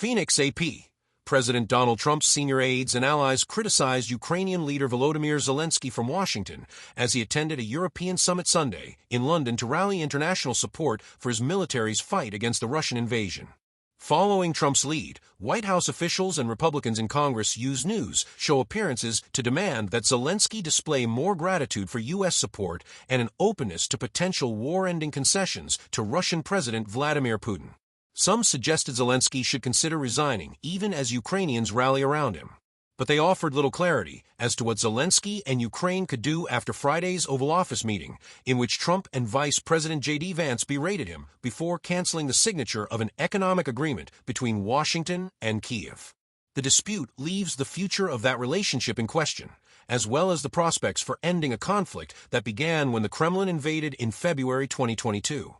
Phoenix AP. President Donald Trump's senior aides and allies criticized Ukrainian leader Volodymyr Zelenskyy from Washington as he attended a European summit Sunday in London to rally international support for his military's fight against the Russian invasion. Following Trump's lead, White House officials and Republicans in Congress used news show appearances to demand that Zelenskyy display more gratitude for U.S. support and an openness to potential war-ending concessions to Russian President Vladimir Putin. Some suggested Zelenskyy should consider resigning, even as Ukrainians rally around him. But they offered little clarity as to what Zelenskyy and Ukraine could do after Friday's Oval Office meeting, in which Trump and Vice President J.D. Vance berated him before canceling the signature of an economic agreement between Washington and Kyiv. The dispute leaves the future of that relationship in question, as well as the prospects for ending a conflict that began when the Kremlin invaded in February 2022.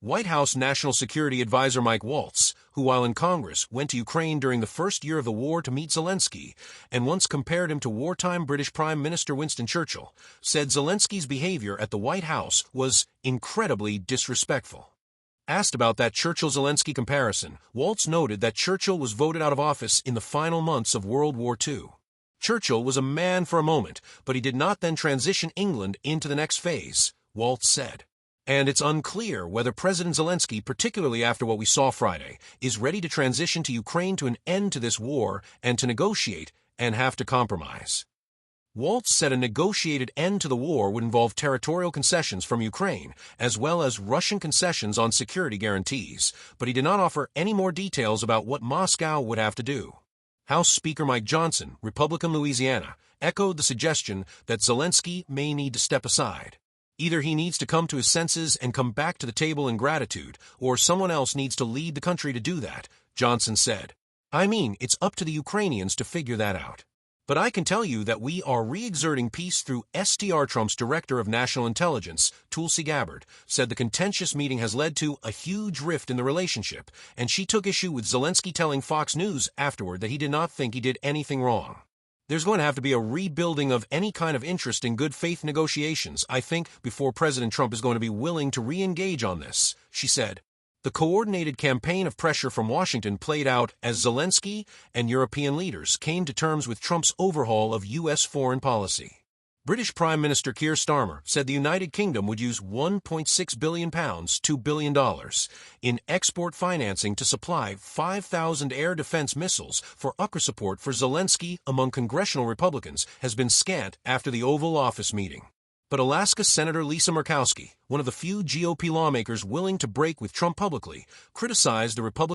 White House National Security Advisor Mike Waltz, who while in Congress went to Ukraine during the first year of the war to meet Zelenskyy and once compared him to wartime British Prime Minister Winston Churchill, said Zelenskyy's behavior at the White House was incredibly disrespectful. Asked about that Churchill-Zelenskyy comparison, Waltz noted that Churchill was voted out of office in the final months of World War II. Churchill was a man for a moment, but he did not then transition England into the next phase, Waltz said. And it's unclear whether President Zelenskyy, particularly after what we saw Friday, is ready to transition to Ukraine to an end to this war and to negotiate and have to compromise. Waltz said a negotiated end to the war would involve territorial concessions from Ukraine, as well as Russian concessions on security guarantees, but he did not offer any more details about what Moscow would have to do. House Speaker Mike Johnson, Republican Louisiana, echoed the suggestion that Zelenskyy may need to step aside. Either he needs to come to his senses and come back to the table in gratitude, or someone else needs to lead the country to do that, Johnson said. I mean, it's up to the Ukrainians to figure that out. But I can tell you that we are re-exerting peace through STR. Trump's Director of National Intelligence, Tulsi Gabbard, said the contentious meeting has led to a huge rift in the relationship, and she took issue with Zelenskyy telling Fox News afterward that he did not think he did anything wrong. There's going to have to be a rebuilding of any kind of interest in good faith negotiations, I think, before President Trump is going to be willing to re-engage on this, she said. The coordinated campaign of pressure from Washington played out as Zelenskyy and European leaders came to terms with Trump's overhaul of U.S. foreign policy. British Prime Minister Keir Starmer said the United Kingdom would use £1.6 billion, $2 billion, in export financing to supply 5,000 air defense missiles for Ukraine. Support for Zelenskyy among congressional Republicans has been scant after the Oval Office meeting. But Alaska Senator Lisa Murkowski, one of the few GOP lawmakers willing to break with Trump publicly, criticized the Republican